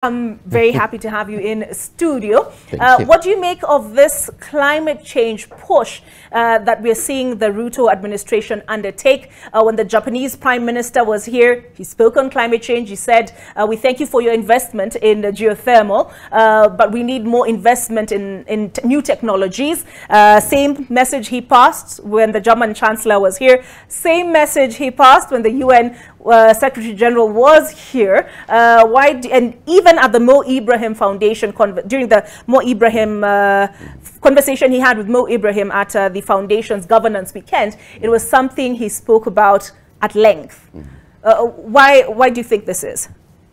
I'm very happy to have you in studio. Thank you. What do you make of this climate change push that we're seeing the Ruto administration undertake? When the Japanese Prime Minister was here, he spoke on climate change. He said, we thank you for your investment in geothermal, but we need more investment in new technologies. Same message he passed when the German Chancellor was here. Same message he passed when the UN Secretary General was here. And even at the Mo Ibrahim Foundation, during the Mo Ibrahim conversation he had with Mo Ibrahim at the foundation's governance weekend, it was something he spoke about at length. Why do you think this is?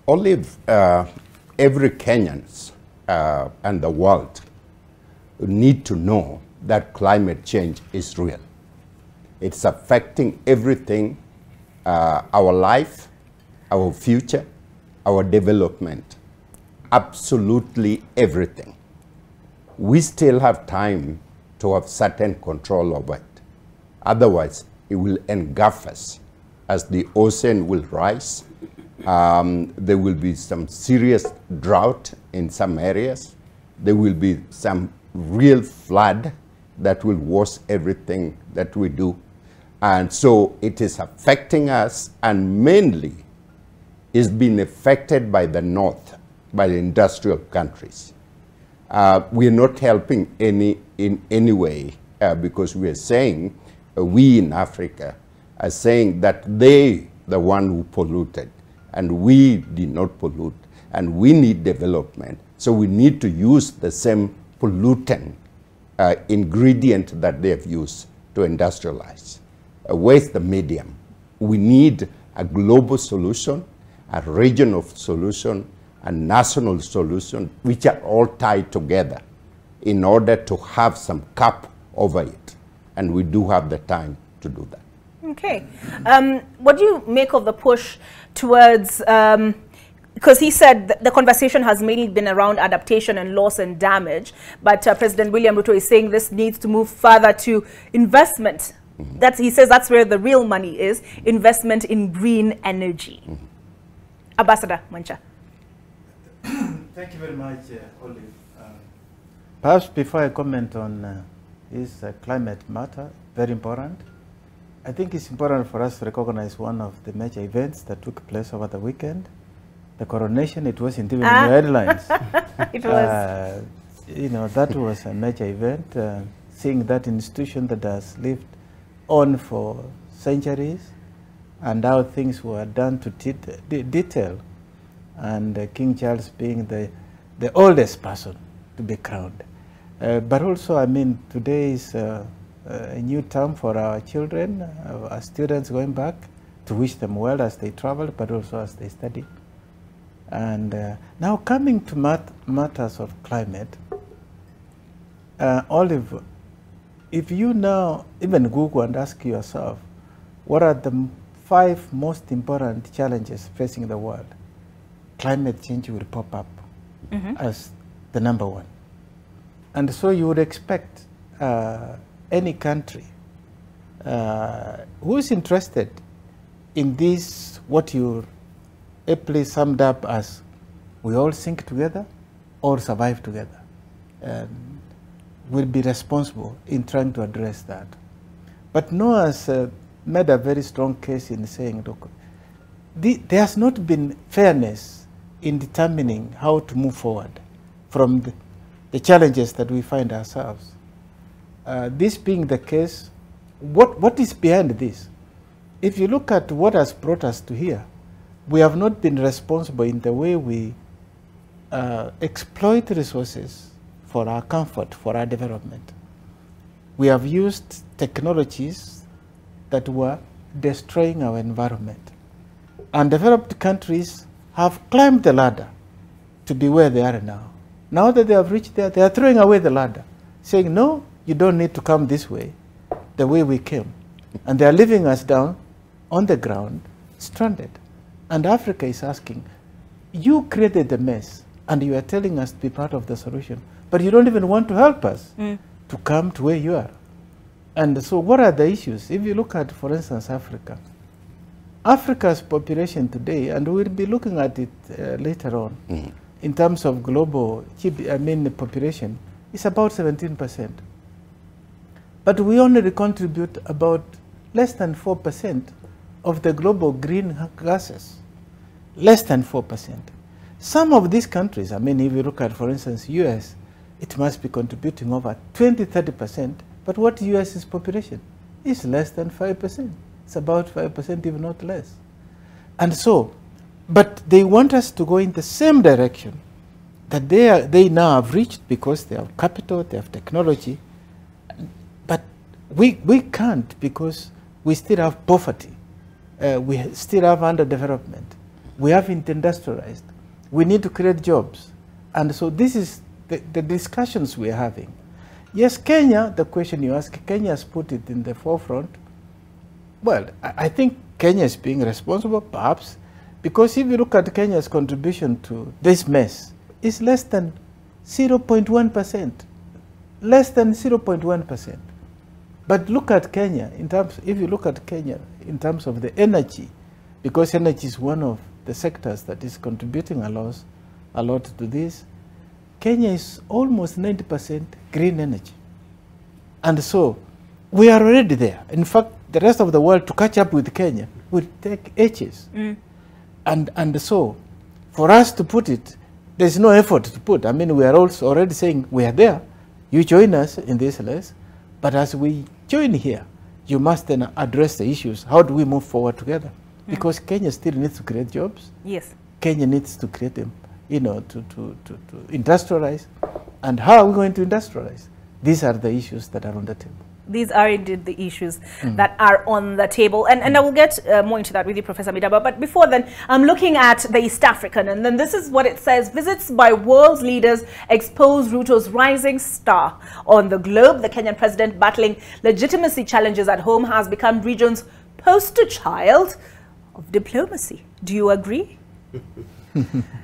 Olive, every Kenyan and the world need to know that climate change is real. It's affecting everything. Our life, our future, our development, absolutely everything. We still have time to have certain control over it. Otherwise, it will engulf us as the ocean will rise. There will be some serious drought in some areas. There will be some real flood that will wash everything that we do. And so it is affecting us, and mainly is being affected by the north, by the industrial countries. We are not helping in any way because we are saying, we in Africa are saying that they, the one who polluted, and we did not pollute, and we need development. So we need to use the same pollutant ingredient that they have used to industrialize. Where's the medium? We need a global solution, a regional solution, a national solution, which are all tied together in order to have some cap over it. And we do have the time to do that. Okay. What do you make of the push towards, because he said the conversation has mainly been around adaptation and loss and damage, but President William Ruto is saying this needs to move further to investment. He says that's where the real money is, investment in green energy. Ambassador Mancha. Thank you very much, Olive. Perhaps before I comment on this climate matter, very important, I think it's important for us to recognize one of the major events that took place over the weekend. The coronation, it wasn't even in the headlines. It was. You know, that was a major event, seeing that institution that has lived on for centuries and how things were done to detail, and King Charles being the oldest person to be crowned. But also, I mean, today is a new term for our children, our students going back, to wish them well as they travel, but also as they study. And now coming to matters of climate, Olive, if you now even Google and ask yourself, what are the 5 most important challenges facing the world? Climate change will pop up as the #1. And so you would expect any country who is interested in this, what you aptly summed up as we all sink together or survive together, will be responsible in trying to address that. But Noah has made a very strong case in saying, look, there has not been fairness in determining how to move forward from the challenges that we find ourselves. This being the case, what is behind this? If you look at what has brought us to here, we have not been responsible in the way we exploit resources for our comfort, for our development. We have used technologies that were destroying our environment. And developed countries have climbed the ladder to be where they are now. Now that they have reached there, they are throwing away the ladder, saying, no, you don't need to come this way, the way we came. And they are leaving us down on the ground, stranded. And Africa is asking, you created the mess, and you are telling us to be part of the solution, but you don't even want to help us to come to where you are. And so what are the issues? If you look at, for instance, Africa, Africa's population today, and we'll be looking at it later on, in terms of global population is about 17%. But we only contribute about less than 4% of the global green gases. Less than 4%. Some of these countries, if you look at, for instance, US, it must be contributing over 20–30%, but what US's population is less than 5%. It's about 5%, if not less. And so, but they want us to go in the same direction that they now have reached because they have capital, they have technology, but we can't because we still have poverty. We still have underdevelopment. We haven't industrialized. We need to create jobs. And so this is the discussions we're having. Yes, Kenya, the question you ask, Kenya has put it in the forefront. Well, I think Kenya is being responsible, perhaps, because if you look at Kenya's contribution to this mess, it's less than 0.1%. Less than 0.1%. But look at Kenya, if you look at Kenya in terms of the energy, because energy is one of the sectors that is contributing a lot to this, Kenya is almost 90% green energy. And so we are already there. In fact, the rest of the world to catch up with Kenya will take ages. And so for us to put it, there's no effort to put. We are also already saying we are there. You join us in this list. But as we join here, you must then address the issues. How do we move forward together? Because Kenya still needs to create jobs. Yes. Kenya needs to create them, to industrialize. And how are we going to industrialize? These are the issues that are on the table. These are indeed the issues that are on the table. And I will get more into that with you, Professor Midaba. But before then, I'm looking at the East African. And then this is what it says. Visits by world leaders expose Ruto's rising star on the globe. The Kenyan president, battling legitimacy challenges at home, has become region's poster child of diplomacy. Do you agree?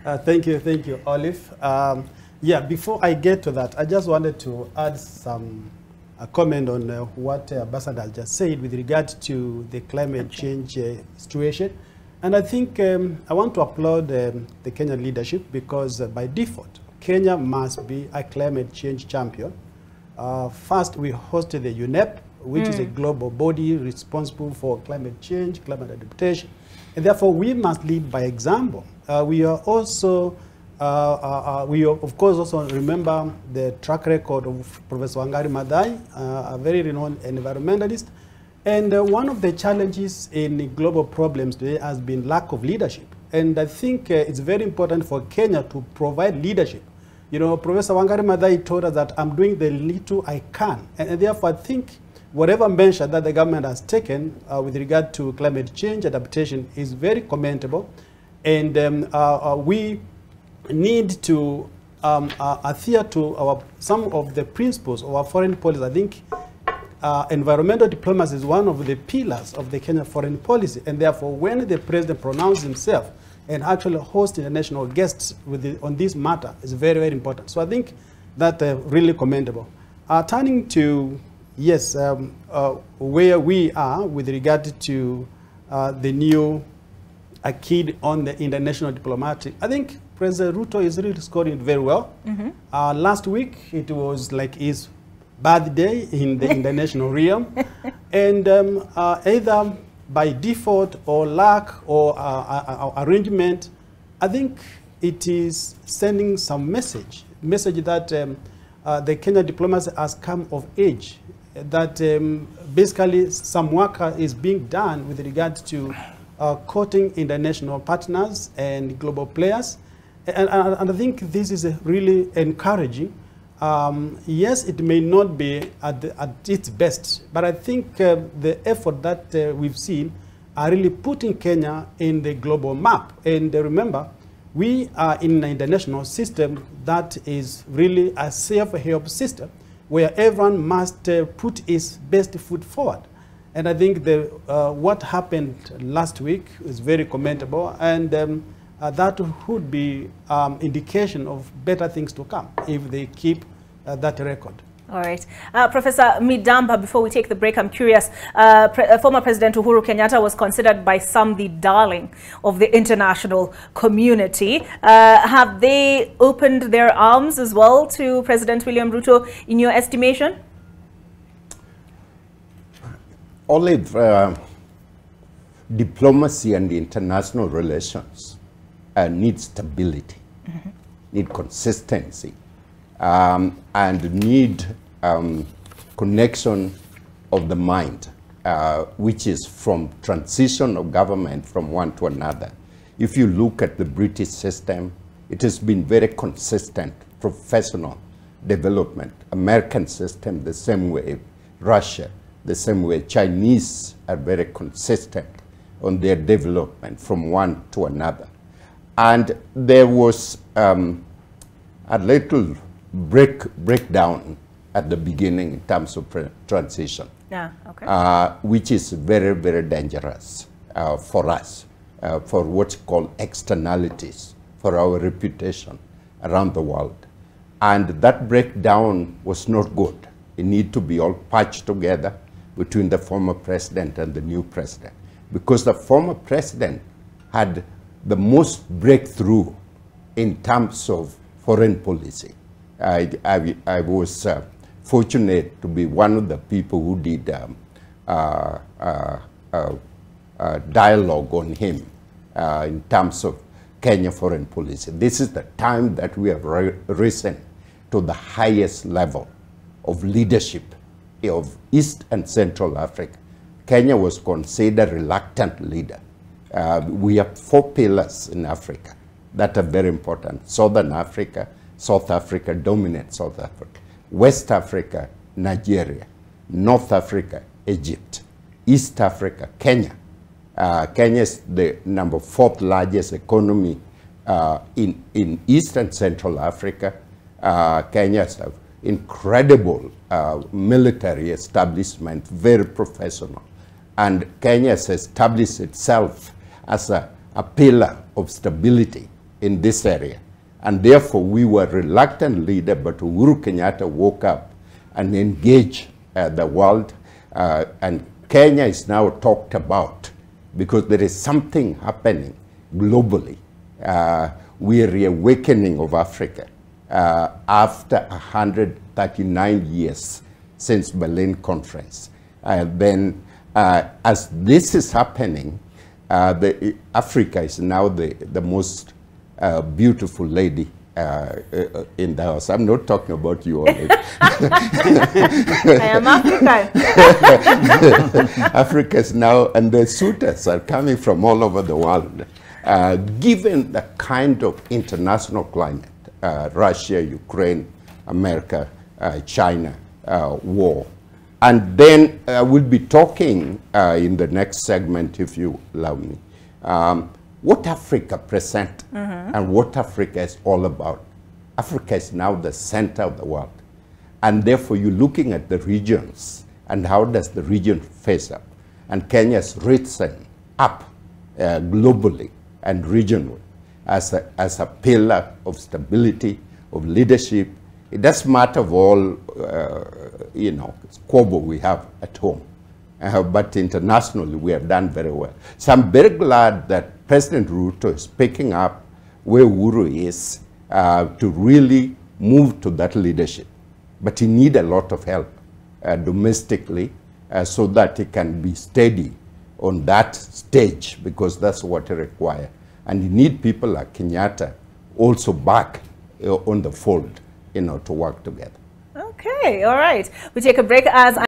Thank you, Olive. Yeah, before I get to that, I just wanted to add a comment on what Ambassador just said with regard to the climate change situation. And I think I want to applaud the Kenyan leadership because by default, Kenya must be a climate change champion. First, we hosted the UNEP, which is a global body responsible for climate change, climate adaptation. And therefore, we must lead by example. We are also we of course also remember the track record of Professor Wangari Maathai, a very renowned environmentalist. And one of the challenges in global problems today has been lack of leadership. And I think it's very important for Kenya to provide leadership. Professor Wangari Maathai told us that I'm doing the little I can. And therefore, I think whatever measure that the government has taken with regard to climate change adaptation is very commendable. And we need to adhere to some of the principles of our foreign policy. I think environmental diplomacy is one of the pillars of the Kenyan foreign policy, and therefore when the president pronounces himself and actually hosts international guests on this matter is very, very important. So I think that really commendable. Turning to, yes, where we are with regard to the new kid on the international diplomatic, I think President Ruto is really scoring very well. Last week, it was like his birthday in the international realm. And either by default or lack or arrangement, I think it is sending some message that the Kenyan diplomacy has come of age, that basically some work is being done with regard to courting international partners and global players. And I think this is really encouraging. Yes, it may not be at its best, but I think the effort that we've seen are really putting Kenya in the global map. And remember, we are in an international system that is really a self-help system where everyone must put his best foot forward. And I think what happened last week is very commendable, and that would be indication of better things to come if they keep that record. All right. Professor Midamba, before we take the break, I'm curious. Former President Uhuru Kenyatta was considered by some the darling of the international community. Have they opened their arms as well to President William Ruto, in your estimation? Olive, diplomacy and international relations need stability, need consistency, and need connection of the mind, which is from transition of government from one to another. If you look at the British system, it has been very consistent, professional development. American system, the same way. Russia, the same way. Chinese are very consistent on their development from one to another. And there was a little breakdown at the beginning in terms of transition, which is very, very dangerous for us, for what's called externalities, for our reputation around the world. And that breakdown was not good. It needed to be all patched together between the former president and the new president, because the former president had the most breakthrough in terms of foreign policy. I was fortunate to be one of the people who did dialogue on him in terms of Kenya foreign policy. This is the time that we have risen to the highest level of leadership of East and Central Africa. Kenya was considered a reluctant leader. We have 4 pillars in Africa that are very important. Southern Africa, South Africa, dominant South Africa. West Africa, Nigeria. North Africa, Egypt. East Africa, Kenya. Kenya is the number 4th largest economy in East and Central Africa. Kenya has an incredible military establishment, very professional. And Kenya has established itself as a pillar of stability in this area. And therefore, we were a reluctant leader, but Uhuru Kenyatta woke up and engaged the world. And Kenya is now talked about because there is something happening globally. We are reawakening of Africa after 139 years since Berlin Conference. Then, as this is happening, Africa is now the most beautiful lady in the house. I'm not talking about you only. I am African. Africa is now, and the suitors are coming from all over the world. Given the kind of international climate, Russia, Ukraine, America, China, war. And then we'll be talking in the next segment, if you allow me, what Africa presents and what Africa is all about. Africa is now the center of the world. And therefore, you're looking at the regions and how does the region face up. And Kenya has risen up globally and regionally as a pillar of stability, of leadership. It doesn't matter of all, squabble we have at home. But internationally, we have done very well. So I'm very glad that President Ruto is picking up where Uhuru is to really move to that leadership. But he needs a lot of help domestically so that he can be steady on that stage, because that's what he requires. And you need people like Kenyatta also back on the fold, to work together. Okay, all right. We take a break as